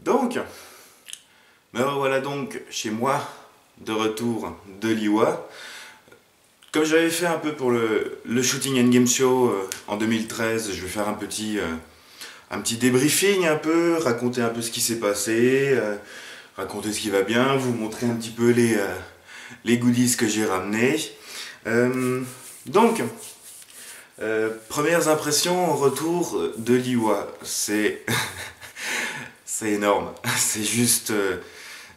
Donc, me revoilà donc chez moi, de retour de Liwa. Comme j'avais fait un peu pour le Shooting and Game Show en 2013, je vais faire un petit débriefing un peu, raconter un peu ce qui s'est passé, raconter ce qui va bien, vous montrer un petit peu les goodies que j'ai ramenés. Donc, premières impressions au retour de Liwa, c'est c'est énorme, c'est juste,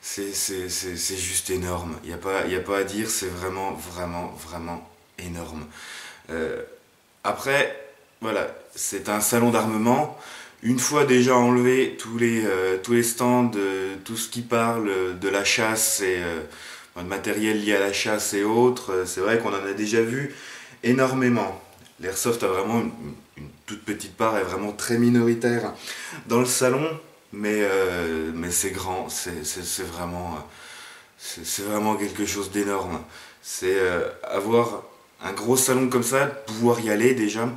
c'est juste énorme, il n'y a pas à dire, c'est vraiment, vraiment, vraiment énorme. Après, voilà, c'est un salon d'armement. Une fois déjà enlevé tous les stands, tout ce qui parle de la chasse et de matériel lié à la chasse et autres, c'est vrai qu'on en a déjà vu énormément. L'airsoft a vraiment une toute petite part, est vraiment très minoritaire dans le salon, mais c'est grand, c'est vraiment quelque chose d'énorme. C'est avoir un gros salon comme ça, pouvoir y aller déjà,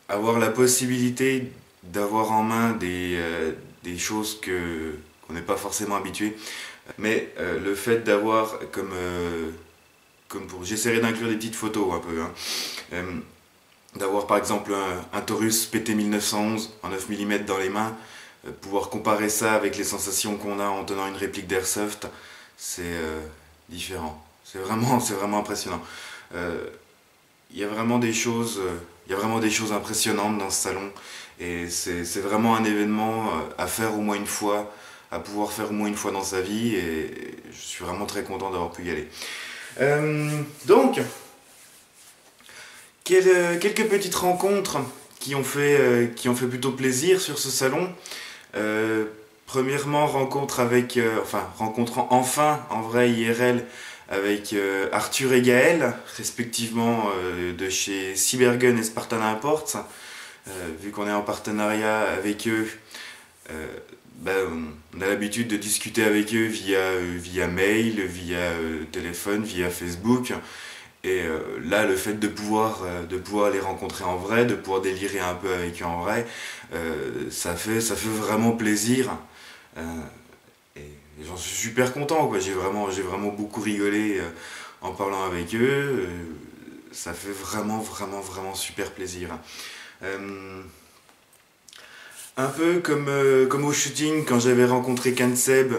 avoir la possibilité d'avoir en main des choses qu'on n'est pas forcément habitué, mais le fait d'avoir comme pour j'essaierai d'inclure des petites photos un peu, hein, d'avoir par exemple un Taurus PT 1911 en 9 mm dans les mains, pouvoir comparer ça avec les sensations qu'on a en tenant une réplique d'Airsoft, c'est différent. C'est vraiment impressionnant. Il y a vraiment des choses, il y a vraiment des choses impressionnantes dans ce salon, et c'est vraiment un événement à faire au moins une fois, à pouvoir faire au moins une fois dans sa vie, et je suis vraiment très content d'avoir pu y aller. Donc, quelques petites rencontres qui ont fait plutôt plaisir sur ce salon. Premièrement, rencontrant enfin en vrai IRL avec Arthur et Gaël, respectivement de chez Cybergun et Spartan Imports. Vu qu'on est en partenariat avec eux, on a l'habitude de discuter avec eux via mail, via téléphone, via Facebook. Et là, le fait de pouvoir les rencontrer en vrai, de pouvoir délirer un peu avec eux en vrai, ça fait vraiment plaisir. Et j'en suis super content, quoi. J'ai vraiment beaucoup rigolé en parlant avec eux. Ça fait vraiment, vraiment, vraiment super plaisir. Un peu comme au shooting, quand j'avais rencontré Kanseb,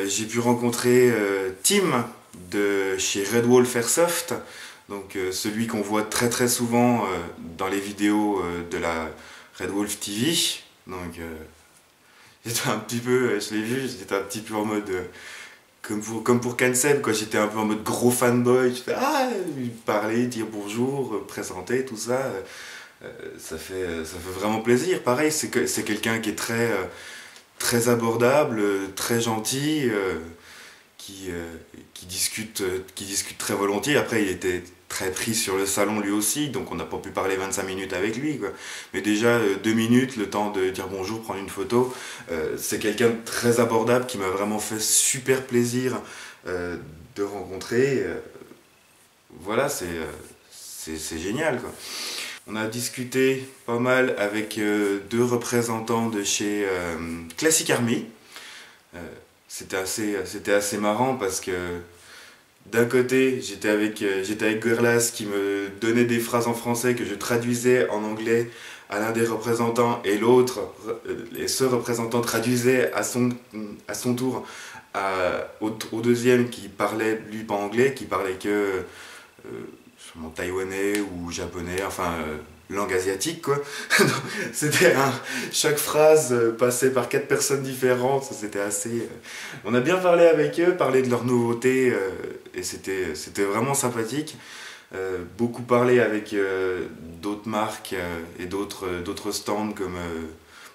j'ai pu rencontrer Tim de chez Red Wolf Airsoft, donc celui qu'on voit très très souvent dans les vidéos de la Red Wolf TV. Donc j'étais un petit peu, je l'ai vu, j'étais un petit peu en mode comme pour Kanseb, quoi. J'étais un peu en mode gros fanboy. Je fais parler, dire bonjour, présenter, tout ça. Ça fait vraiment plaisir. Pareil, c'est quelqu'un qui est très abordable, très gentil, qui discute très volontiers. Après, il était très pris sur le salon lui aussi, donc on n'a pas pu parler 25 minutes avec lui, quoi. Mais déjà 2 minutes, le temps de dire bonjour, prendre une photo. C'est quelqu'un de très abordable qui m'a vraiment fait super plaisir de rencontrer. Voilà, c'est génial, quoi. On a discuté pas mal avec deux représentants de chez Classic Army. C'était assez marrant parce que d'un côté, j'étais avec Gorlas qui me donnait des phrases en français que je traduisais en anglais à l'un des représentants, et ce représentant traduisait à son tour au deuxième qui parlait, lui, pas anglais, qui parlait que sûrement taïwanais ou japonais, enfin langue asiatique, quoi. Chaque phrase passait par 4 personnes différentes, c'était assez... On a bien parlé avec eux, parlé de leurs nouveautés, et c'était vraiment sympathique. Beaucoup parlé avec d'autres marques et d'autres stands, comme...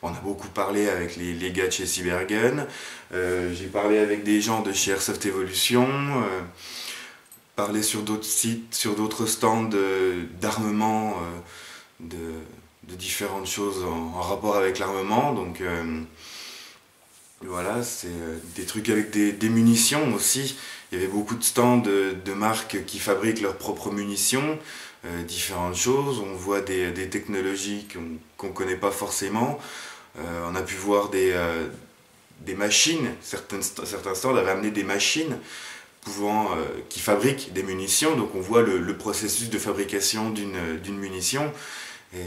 on a beaucoup parlé avec les gars de chez Cybergun. J'ai parlé avec des gens de chez Airsoft Evolution. Parler sur d'autres sites, sur d'autres stands d'armement, de différentes choses en rapport avec l'armement. Donc voilà, c'est des trucs avec des munitions aussi. Il y avait beaucoup de stands de marques qui fabriquent leurs propres munitions, différentes choses. On voit des technologies qu'on ne connaît pas forcément. On a pu voir des machines, certains stands avaient amené des machines qui fabriquent des munitions, donc on voit le processus de fabrication d'une munition, et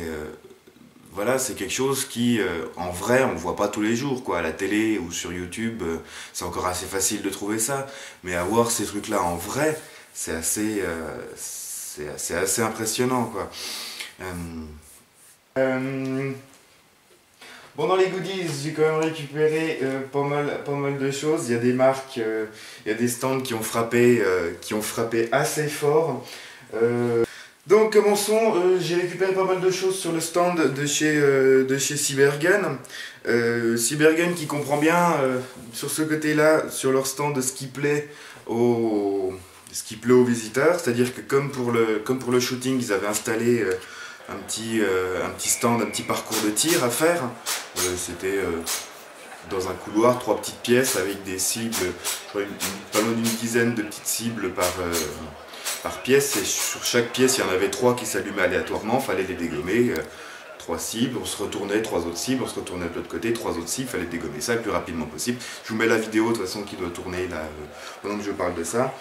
voilà, c'est quelque chose qui, en vrai, on ne voit pas tous les jours, quoi. À la télé ou sur YouTube, c'est encore assez facile de trouver ça. Mais avoir ces trucs-là en vrai, c'est assez impressionnant, quoi. Bon, dans les goodies, j'ai quand même récupéré pas mal de choses. Il y a des marques, il y a des stands qui ont frappé assez fort. Donc commençons, j'ai récupéré pas mal de choses sur le stand de chez Cybergun. Cybergun qui comprend bien sur ce côté-là, sur leur stand, ce qui plaît aux visiteurs. C'est-à-dire que comme pour le shooting, ils avaient installé un petit stand, un petit parcours de tir à faire. C'était dans un couloir, 3 petites pièces avec des cibles, pas loin d'une dizaine de petites cibles par pièce, et sur chaque pièce il y en avait 3 qui s'allumaient aléatoirement, fallait les dégommer, 3 cibles, on se retournait, 3 autres cibles, on se retournait de l'autre côté, 3 autres cibles, fallait dégommer ça le plus rapidement possible. Je vous mets la vidéo de toute façon qui doit tourner là pendant que je parle de ça.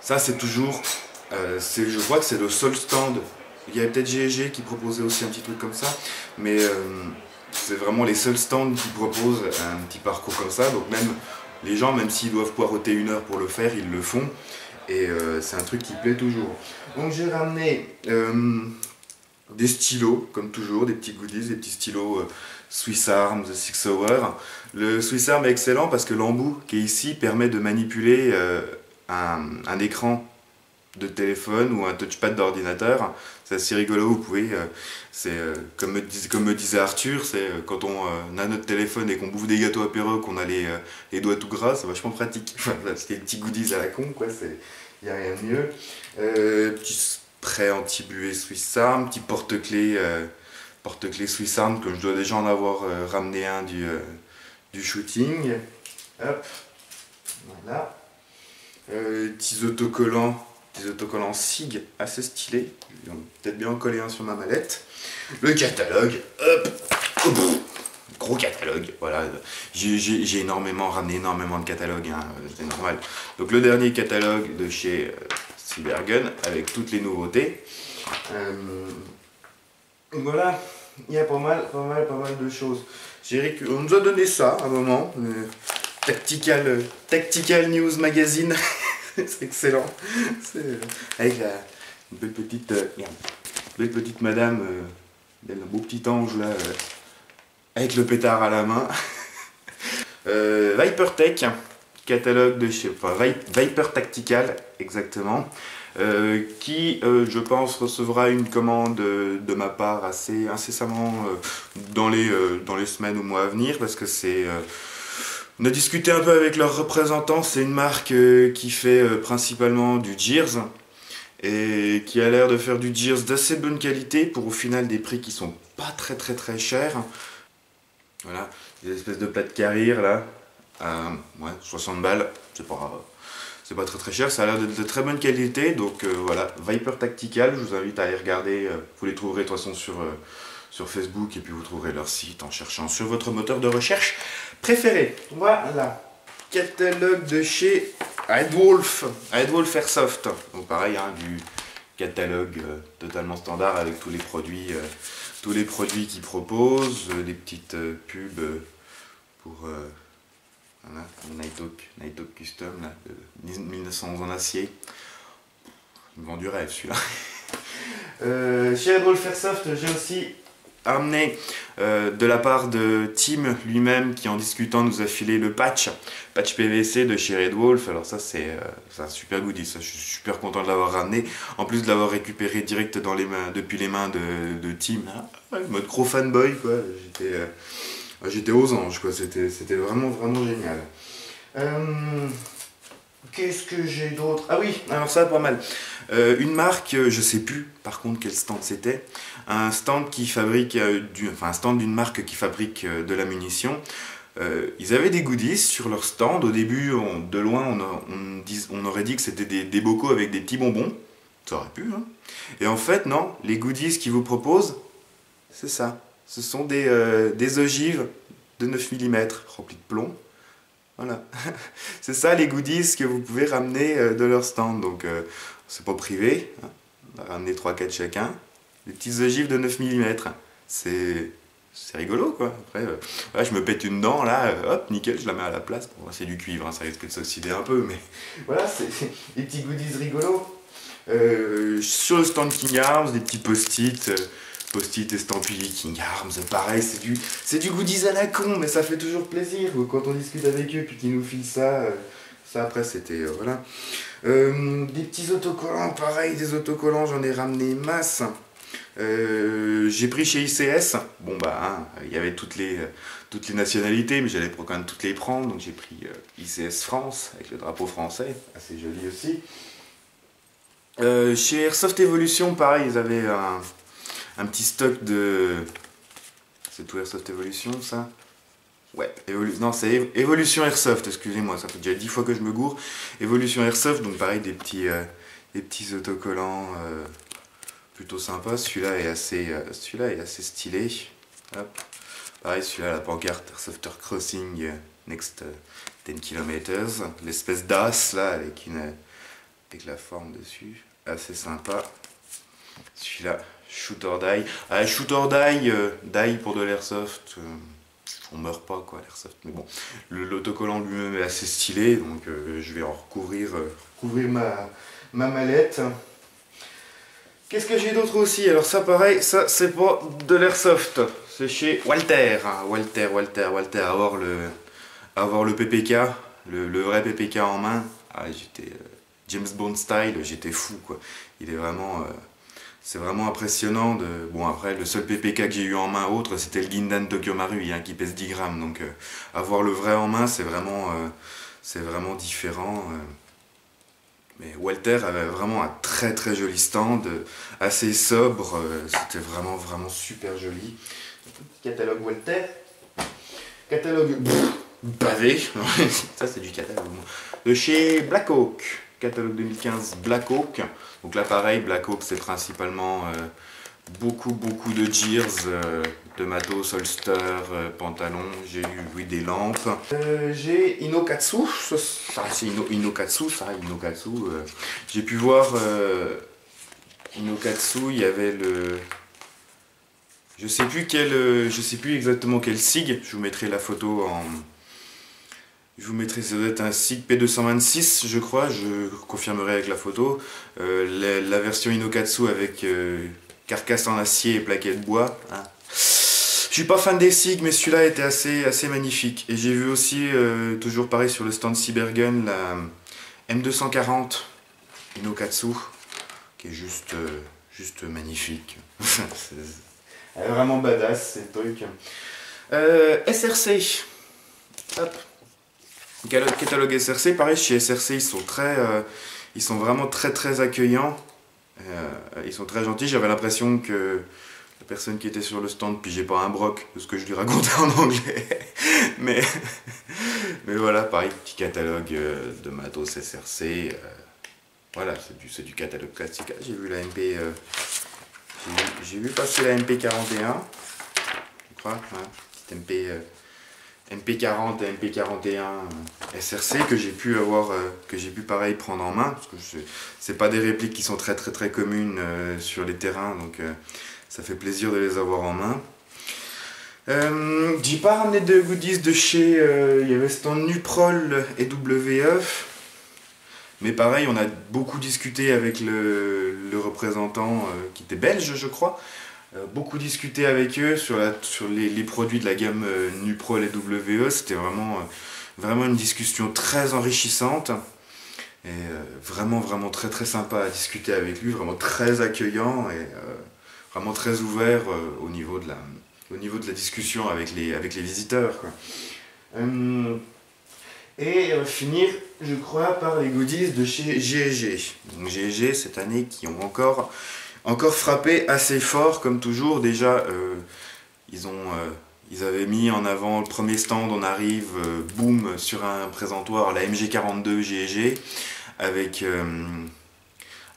Ça c'est toujours, je crois que c'est le seul stand, il y avait peut-être GG qui proposait aussi un petit truc comme ça, mais c'est vraiment les seuls stands qui proposent un petit parcours comme ça, donc même les gens, même s'ils doivent poireauter 1 heure pour le faire, ils le font. Et c'est un truc qui plaît toujours. Donc j'ai ramené des stylos, comme toujours, des petits goodies, des petits stylos Swiss Arms, Six Hour. Le Swiss Arm est excellent parce que l'embout qui est ici permet de manipuler un écran de téléphone ou un touchpad d'ordinateur. C'est assez rigolo, vous pouvez, comme me disait Arthur, c'est quand on a notre téléphone et qu'on bouffe des gâteaux apéro, qu'on a les doigts tout gras, c'est vachement pratique. C'est des petits goodies à la con, quoi, il n'y a rien de mieux. Petit spray anti-buée Swiss Arm, petit porte-clés Swiss Arm, que je dois déjà en avoir ramené un du shooting. Hop, voilà. Petits autocollants SIG assez stylés. Je vais peut-être bien en coller un sur ma mallette. Le catalogue, hop, gros catalogue, voilà. J'ai ramené énormément de catalogues, hein, c'est normal. Donc le dernier catalogue de chez Cybergun avec toutes les nouveautés. Voilà, il y a pas mal de choses. On nous a donné ça à un moment, Tactical News Magazine. C'est excellent. Avec une belle petite madame, un beau petit ange là, avec le pétard à la main. Viper Tech, catalogue de chez. Enfin, Viper Tactical, exactement. Qui, je pense, recevra une commande de ma part assez incessamment dans les semaines ou mois à venir, parce que c'est. On a discuté un peu avec leurs représentants, c'est une marque qui fait principalement du Gears et qui a l'air de faire du Gears d'assez bonne qualité pour au final des prix qui sont pas très chers. Voilà, des espèces de plates carrière là, ouais, 60 balles, c'est pas très cher, ça a l'air de très bonne qualité, donc voilà, Viper Tactical, je vous invite à aller regarder, vous les trouverez de toute façon sur Facebook, et puis vous trouverez leur site en cherchant sur votre moteur de recherche préféré. Voilà, catalogue de chez Red Wolf Airsoft. Donc pareil, hein, du catalogue totalement standard avec tous les produits qu'ils proposent, des petites pubs pour voilà, Nighthawk Custom là, de 1911 en acier. Il me vend du rêve celui-là. Chez Red Wolf Airsoft, j'ai aussi amené de la part de Tim lui-même, qui en discutant nous a filé le patch PVC de chez Red Wolf. Alors ça c'est un super goodie, ça, je suis super content de l'avoir ramené, en plus de l'avoir récupéré direct depuis les mains de Tim, ouais, mode gros fanboy quoi. J'étais aux anges quoi, c'était vraiment génial. Qu'est-ce que j'ai d'autre? Ah oui, alors ça pas mal. Une marque, je sais plus par contre quel stand c'était, un stand qui fabrique, un stand d'une marque qui fabrique de la munition. Ils avaient des goodies sur leur stand. Au début, de loin, on aurait dit que c'était des bocaux avec des petits bonbons. Ça aurait pu, hein. Et en fait, non, les goodies qu'ils vous proposent, c'est ça. Ce sont des ogives de 9 mm remplis de plomb. Voilà, c'est ça les goodies que vous pouvez ramener de leur stand. Donc c'est pas privé, hein. On va ramener 3-4 chacun. Des petites ogives de 9 mm. C'est rigolo quoi. Après, voilà, je me pète une dent là, hop, nickel, je la mets à la place. Bon, c'est du cuivre, hein, ça risque de s'oxyder un peu, mais voilà, c'est des petits goodies rigolos. Sur le stand King Arms, des petits post-it. Post-it estampillé King Arms, pareil, c'est du goodies à la con, mais ça fait toujours plaisir quand on discute avec eux puis qu'ils nous filent ça. Ça après c'était voilà. Des petits autocollants, pareil, des autocollants, j'en ai ramené masse. J'ai pris chez ICS, bon bah hein, il y avait toutes les nationalités, mais j'allais quand même toutes les prendre, donc j'ai pris ICS France avec le drapeau français, assez joli aussi. Chez Airsoft Evolution, pareil, ils avaient un petit stock de... C'est tout Airsoft Evolution, ça? Ouais, non, c'est Evolution Airsoft, excusez-moi, ça fait déjà 10 fois que je me gourre. Evolution Airsoft, donc pareil, des petits autocollants plutôt sympas. Celui-là est assez stylé. Hop. Pareil, celui-là, la pancarte Airsofter Crossing Next 10 km. L'espèce d'as, là, avec la forme dessus. Assez sympa. Celui-là... Shoot or die. Ah, shoot or die, die pour de l'airsoft. On meurt pas quoi, l'airsoft. Mais bon, l'autocollant lui-même est assez stylé, donc je vais en recouvrir ma mallette. Qu'est-ce que j'ai d'autre aussi? Alors ça pareil, ça c'est pas de l'airsoft. C'est chez Walther. Hein. Walther. Avoir le PPK, le vrai PPK en main. Ah, j'étais James Bond style, j'étais fou quoi. Il est vraiment... c'est vraiment impressionnant. Bon après le seul PPK que j'ai eu en main autre c'était le Gindan Tokyo Marui hein, qui pèse 10 grammes. Donc avoir le vrai en main c'est vraiment différent. Mais Walther avait vraiment un très très joli stand, assez sobre, c'était vraiment super joli. Catalogue Walther. Catalogue bavé. Ça c'est du catalogue. De chez Black Hawk. Catalogue 2015 Black Hawk. Donc là pareil, Black Hawk c'est principalement beaucoup de gears, de matos, holster, pantalons, j'ai eu oui, des lampes. J'ai Inokatsu, ça c'est Inokatsu, j'ai pu voir Inokatsu, il y avait le... je sais plus exactement quel SIG, je vous mettrai la photo en... Je vous mettrai, ça doit être un SIG P226, je crois, je confirmerai avec la photo. La version Inokatsu avec carcasse en acier et plaquettes de bois. Hein. Je suis pas fan des SIG, mais celui-là était assez magnifique. Et j'ai vu aussi, toujours pareil sur le stand Cybergun, la M240 Inokatsu, qui est juste magnifique. Elle est vraiment badass, ces trucs. SRC. Hop. Catalogue SRC, pareil, chez SRC, ils sont vraiment très accueillants. Ils sont très gentils. J'avais l'impression que la personne qui était sur le stand pigeait pas un broc de ce que je lui racontais en anglais. mais voilà, pareil, petit catalogue de matos SRC. Voilà, c'est du catalogue classique. J'ai vu la MP. J'ai vu passer la MP41. Je crois. Hein, petite MP40 et MP41 SRC que j'ai pu pareil prendre en main, parce que c'est pas des répliques qui sont très communes sur les terrains, donc ça fait plaisir de les avoir en main. J'ai pas ramené de goodies de chez, il y avait stand Nuprol et WE, mais pareil on a beaucoup discuté avec le représentant qui était belge je crois. Beaucoup discuté avec eux sur les produits de la gamme Nuprol et WE, c'était vraiment une discussion très enrichissante et vraiment très sympa à discuter avec lui, vraiment très accueillant et vraiment très ouvert au niveau de la discussion avec les visiteurs quoi. Et on va finir je crois par les goodies de chez GEG. Donc GEG cette année qui ont encore frappé assez fort comme toujours. Déjà ils avaient mis en avant le premier stand, on arrive boum sur un présentoir, la MG42 GEG avec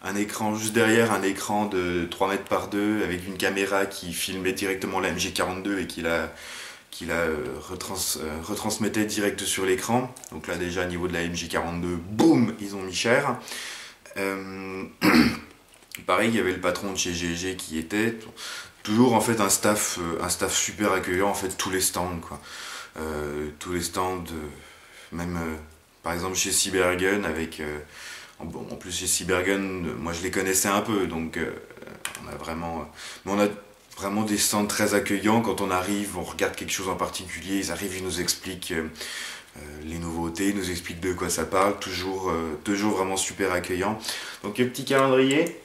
un écran juste derrière, un écran de 3 mètres par 2 avec une caméra qui filmait directement la MG42 et qui retransmettait direct sur l'écran. Donc là déjà au niveau de la MJ42, boum, ils ont mis cher. Pareil, il y avait le patron de chez GG qui était toujours en fait un staff super accueillant, en fait tous les stands quoi. Tous les stands, même par exemple chez Cybergun avec bon, en plus chez Cybergun, moi je les connaissais un peu donc on a vraiment mais on a vraiment des stands très accueillants. Quand on arrive, on regarde quelque chose en particulier, ils arrivent, ils nous expliquent les nouveautés, ils nous expliquent de quoi ça parle, toujours vraiment super accueillant. Donc petit calendrier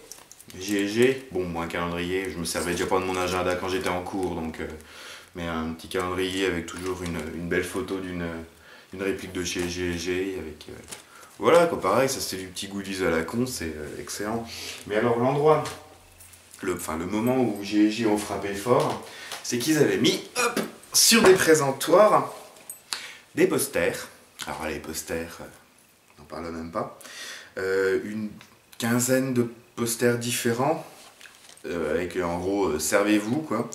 GG, bon moi un calendrier, je me servais déjà pas de mon agenda quand j'étais en cours, donc mais un petit calendrier avec toujours une belle photo d'une réplique de chez GG avec voilà quoi, pareil, ça c'était du petit goodies à la con, c'est excellent. Mais alors l'endroit, le moment où GG ont frappé fort, c'est qu'ils avaient mis hop, sur des présentoirs des posters. Alors les posters, on n'en parle même pas. Une quinzaine de posters différents, avec en gros servez-vous quoi.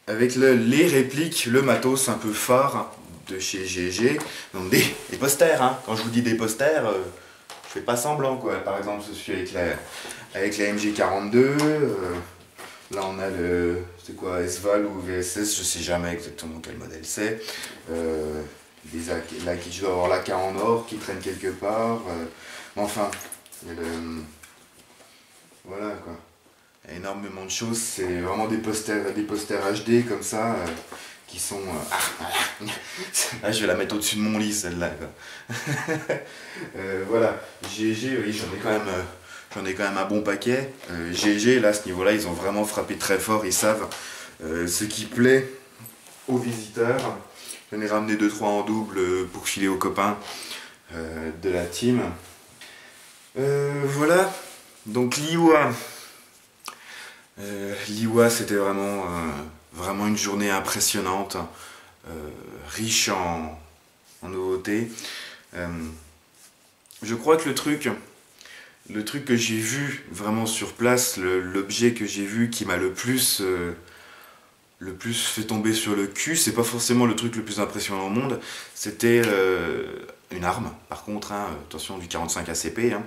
Avec les répliques, le matos un peu phare de chez GG. Donc des posters, hein. Quand je vous dis des posters, je fais pas semblant quoi. Par exemple, je suis avec la MG42. Là on a le. C'est quoi, SVAL ou VSS, je sais jamais exactement quel modèle c'est. Là, je dois avoir l'AK en or qui traîne quelque part. Enfin, il y a voilà quoi. Il y a énormément de choses, c'est vraiment des posters HD comme ça, qui sont... là, je vais la mettre au-dessus de mon lit celle-là. Voilà, GG, oui, j'en ai quand même un bon paquet. GG, là, à ce niveau-là, ils ont vraiment frappé très fort, ils savent ce qui plaît aux visiteurs. J'en ai ramené 2-3 en double pour filer aux copains de la team. Voilà, donc l'IWA. L'IWA, c'était vraiment une journée impressionnante, riche en nouveautés. Je crois que le truc que j'ai vu vraiment sur place, l'objet que j'ai vu qui m'a le plus fait tomber sur le cul, c'est pas forcément le truc le plus impressionnant au monde, c'était une arme, par contre, hein, attention du 45 ACP, hein,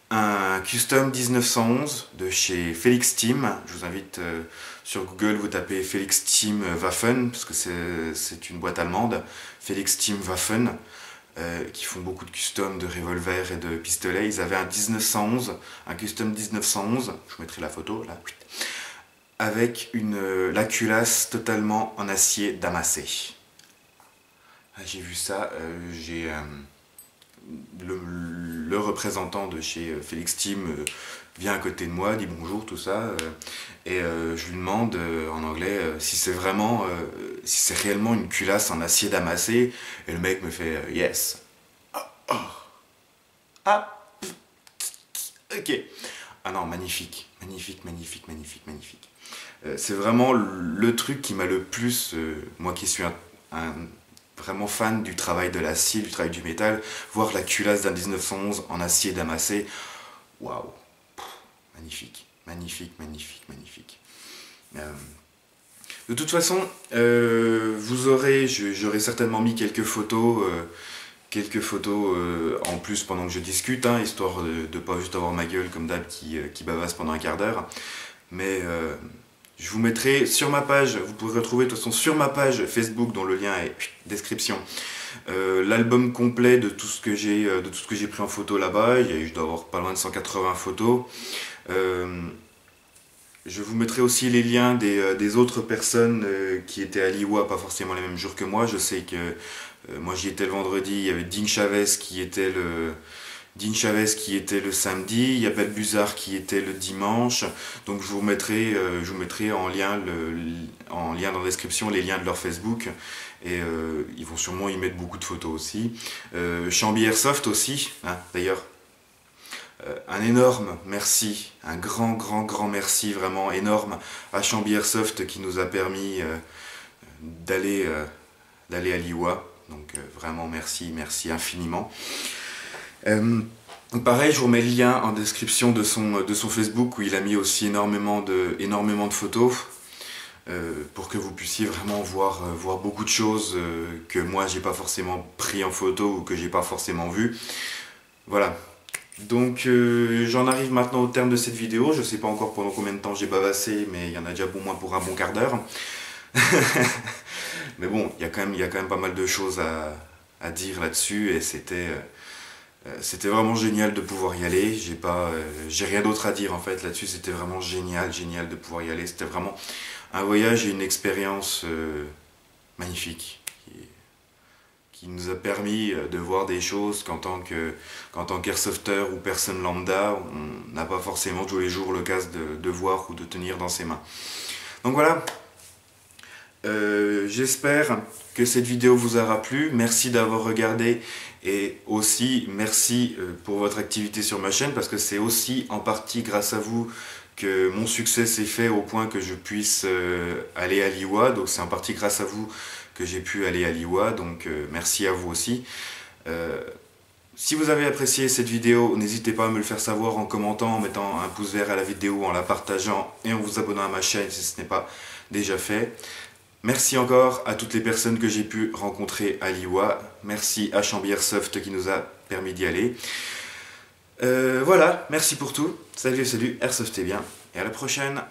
un custom 1911 de chez Felix Team. Je vous invite sur Google, vous tapez Felix Team Waffen, parce que c'est une boîte allemande, Felix Team Waffen, qui font beaucoup de custom de revolvers et de pistolets. Ils avaient un custom 1911, je vous mettrai la photo là, avec la culasse totalement en acier damassé. J'ai vu ça, j'ai le représentant de chez Felix Team vient à côté de moi, dit bonjour, tout ça, et je lui demande en anglais si c'est réellement une culasse en acier damassé, et le mec me fait yes. Ok. Ah non, magnifique, magnifique. C'est vraiment le truc qui m'a le plus, moi qui suis un vraiment fan du travail de l'acier, du travail du métal, voir la culasse d'un 1911 en acier damassé, waouh, magnifique. De toute façon, j'aurai certainement mis quelques photos en plus pendant que je discute, hein, histoire de pas juste avoir ma gueule comme d'hab qui bavasse pendant un quart d'heure, mais je vous mettrai sur ma page, vous pourrez retrouver de toute façon sur ma page Facebook dont le lien est description, l'album complet de tout ce que j'ai pris en photo là-bas. Je dois avoir pas loin de 180 photos. Je vous mettrai aussi les liens des autres personnes qui étaient à l'IWA, pas forcément les mêmes jours que moi. Je sais que moi j'y étais le vendredi, il y avait Dean Chavez qui était le samedi, il y a Belle Buzard qui était le dimanche. Donc je vous mettrai en lien dans la description les liens de leur Facebook, et ils vont sûrement y mettre beaucoup de photos aussi. Chambi Airsoft aussi, hein, d'ailleurs. Un énorme merci, un grand merci vraiment énorme à Chambi Airsoft qui nous a permis d'aller à l'IWA. Donc vraiment merci infiniment. Pareil, je vous mets le lien en description de son Facebook où il a mis aussi énormément de photos. pour que vous puissiez vraiment voir beaucoup de choses que moi j'ai pas forcément pris en photo ou que j'ai pas forcément vu. Voilà. Donc j'en arrive maintenant au terme de cette vidéo. Je sais pas encore pendant combien de temps j'ai bavassé, mais il y en a déjà au moins pour un bon quart d'heure. Mais bon, il y a quand même pas mal de choses à dire là-dessus et c'était vraiment génial de pouvoir y aller. J'ai rien d'autre à dire en fait là-dessus. C'était vraiment génial de pouvoir y aller. C'était vraiment un voyage et une expérience magnifique qui nous a permis de voir des choses qu'en tant qu'airsofter ou personne lambda, on n'a pas forcément tous les jours l'occasion de voir ou de tenir dans ses mains. Donc voilà. J'espère que cette vidéo vous aura plu. Merci d'avoir regardé et aussi merci pour votre activité sur ma chaîne parce que c'est aussi en partie grâce à vous que mon succès s'est fait au point que je puisse aller à Liwa. Donc c'est en partie grâce à vous que j'ai pu aller à Liwa. Donc merci à vous aussi. Si vous avez apprécié cette vidéo, n'hésitez pas à me le faire savoir en commentant, en mettant un pouce vert à la vidéo, en la partageant et en vous abonnant à ma chaîne si ce n'est pas déjà fait. Merci encore à toutes les personnes que j'ai pu rencontrer à Liwa. Merci à Chamby Airsoft qui nous a permis d'y aller. Voilà, merci pour tout. Salut, Airsoftez bien et à la prochaine.